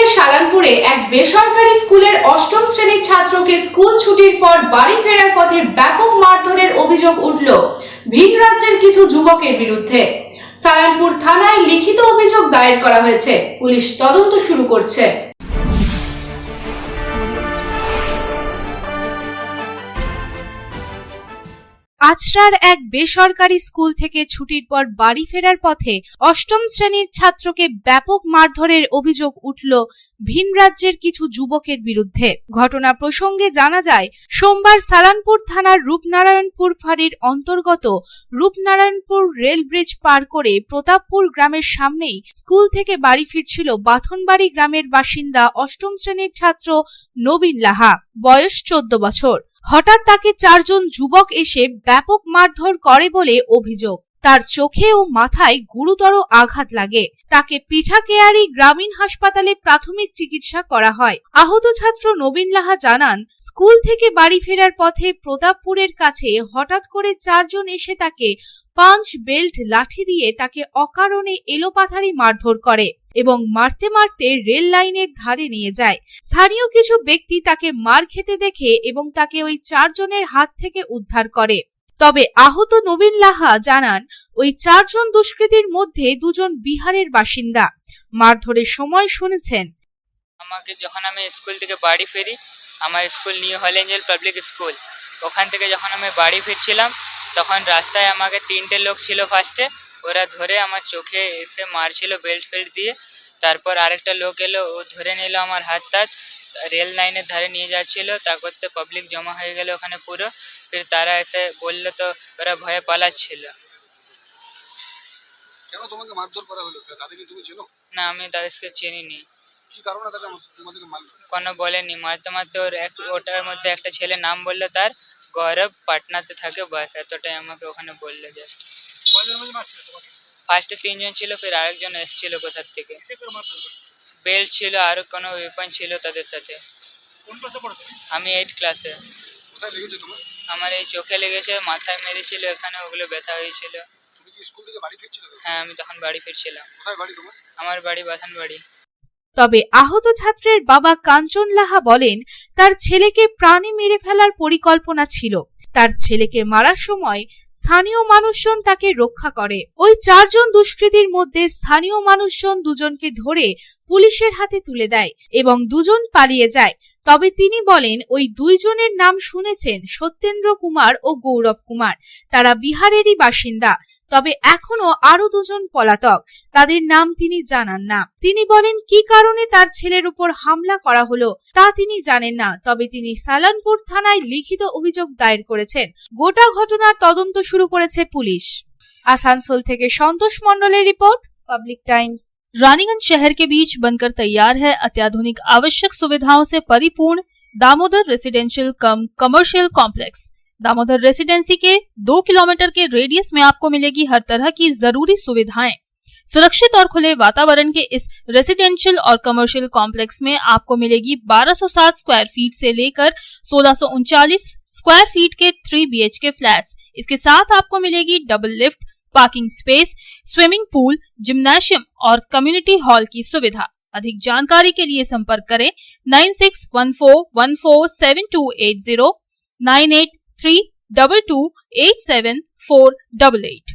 আসানসোলের সালানপুরে এক বেসরকারি স্কুলের অষ্টম শ্রেণীর ছাত্রকে স্কুল ছুটির পর বাড়ি ফেরার পথে ব্যাপক মারধরের অভিযোগ উঠল ভিন রাজ্যের কিছু যুবকের বিরুদ্ধে। সালানপুর থানায় লিখিত অভিযোগ দায়ের করা হয়েছে, পুলিশ তদন্ত শুরু করছে। আচরার এক বেসরকারি স্কুল থেকে ছুটির পর বাড়ি ফেরার পথে অষ্টম শ্রেণীর ছাত্রকে ব্যাপক মারধরের অভিযোগ উঠল ভিন রাজ্যের কিছু যুবকের বিরুদ্ধে। ঘটনা প্রসঙ্গে জানা যায়, সোমবার সালানপুর থানার রূপনারায়ণপুর ফাঁড়ির অন্তর্গত রূপনারায়ণপুর রেল ব্রিজ পার করে প্রতাপপুর গ্রামের সামনেই স্কুল থেকে বাড়ি ফিরছিল বাথনবাড়ি গ্রামের বাসিন্দা অষ্টম শ্রেণীর ছাত্র নবীন লাহা, বয়স 14 বছর। হঠাৎ তাকে 4 জন যুবক এসে ব্যাপক মারধর করে বলে অভিযোগ। তার চোখে ও মাথায় গুরুতর আঘাত লাগে। তাকে পিঠাকেয়ারি গ্রামীণ হাসপাতালে প্রাথমিক চিকিৎসা করা হয়। আহত ছাত্র নবীন লাহা জানান, স্কুল থেকে বাড়ি ফেরার পথে প্রতাপপুরের কাছে হঠাৎ করে 4 জন এসে তাকে পাঞ্চ বেল্ট লাঠি দিয়ে তাকে অকারণে এলোপাথারি মারধর করে এবং মারতে মারতে রেল লাইনের ধারে নিয়ে যায়। স্থানীয় কিছু ব্যক্তি তাকে মার খেতে দেখে এবং তাকে ওই 4 জনের হাত থেকে উদ্ধার করে। তবে আহত নবীন লাহা জানান, ওই 4 জন দুষ্কৃতীর মধ্যে 2 জন বিহারের বাসিন্দা। মারধরের সময় শুনেছেন, আমাকে যখন আমি স্কুল থেকে বাড়ি ফিরি, আমার স্কুল নিউ হল এঞ্জেল পাবলিক স্কুল, ওখান থেকে যখন আমি বাড়ি ফিরছিলাম তখন রাস্তায় আমাকে 3টে লোক ছিল। ফার্স্টে ওরা ধরে আমার চোখে এসে মারছিল বেল্ট ফেল্ট দিয়ে। তারপর আরেকটা লোক এলো, ও ধরে নিল আমার হাত টাত, রেল লাইনের ধারে নিয়ে যাচ্ছিল। তারপর তো পাবলিক জমা হয়ে গেল ওখানে পুরো। ফির তারা এসে বললো, তো ওরা ভয়ে পালাচ্ছিল। কেন তোমাকে মারধর করা হলো? তাদেরকে তুমি চেনো? না, আমি তাদেরকে চিনিনি। কি কারণে তারা তোমাদেরকে মারলো? কোনো বলেনি। মারতে মারতে ওটার মধ্যে একটা ছেলে নাম বললো, তার গৌরব, পাটনাতে থাকে, বাস এতটাই আমাকে ওখানে বললো। জাস্ট ফার্স্টে 3 জন ছিল, ফির আরেকজন এসেছিল কোথার থেকে। বেল্ট ছিল, আরো কোনো ওয়েপন ছিল তাদের সাথে। আমি 8 ক্লাসে। কোথায় লেগেছে তোমার? আমার এই চোখে লেগেছে, মাথায় মেরেছিল, এখানে ওগুলো ব্যথা হয়েছিল। তুমি কি স্কুল থেকে বাড়ি ফিরছিলে? হ্যাঁ, আমি তখন বাড়ি ফিরছিলাম। কোথায় বাড়ি তোমার? আমার বাড়ি বাথানবাড়ি। তবে আহত ছাত্রের বাবা কাঞ্চন লাহা বলেন, তার ছেলেকে প্রাণে মেরে ফেলার পরিকল্পনা ছিল। তার ছেলেকে মারার সময় স্থানীয় মানুষজন তাকে রক্ষা করে। ওই 4 জন দুষ্কৃতীর মধ্যে স্থানীয় মানুষজন 2 জনকে ধরে পুলিশের হাতে তুলে দেয় এবং 2 জন পালিয়ে যায়। তবে তিনি বলেন, ওই 2 জনের নাম শুনেছেন, সত্যেন্দ্র কুমার ও গৌরব কুমার। তারা বিহারেরই বাসিন্দা। তবে এখনো আরো 2 জন পলাতক, তাদের নাম তিনি জানান না। তিনি বলেন, কি কারণে তার ছেলের উপর হামলা করা হলো তা তিনি জানেন না। তবে তিনি সালানপুর থানায় লিখিত অভিযোগ দায়ের করেছেন। গোটা ঘটনার তদন্ত শুরু করেছে পুলিশ। আসানসোল থেকে সন্তোষ মণ্ডলের রিपोर्ट, पब्लिक टाइम्स। रानीगंज शहर के बीच बनकर तैयार है अत्याधुनिक आवश्यक सुविधाओं से परिपूर्ण दामोदर रेसिडेंशियल कम कमर्शियल कॉम्प्लेक्स। दामोदर रेसिडेंसी के 2 किलोमीटर के रेडियस में आपको मिलेगी हर तरह की जरूरी सुविधाएं। सुरक्षित और खुले वातावरण के इस रेसिडेंशियल और कमर्शियल कॉम्प्लेक्स में आपको मिलेगी 1207 स्क्वायर फीट से लेकर 1639 स्क्वायर फीट के 3 BHK फ्लैट्स। इसके साथ आपको मिलेगी double lift, parking space, swimming pool, gymnasium और कम्युनिटी हॉल की सुविधा। अधिक जानकारी के लिए संपर्क करें 9614147280, 9832287488।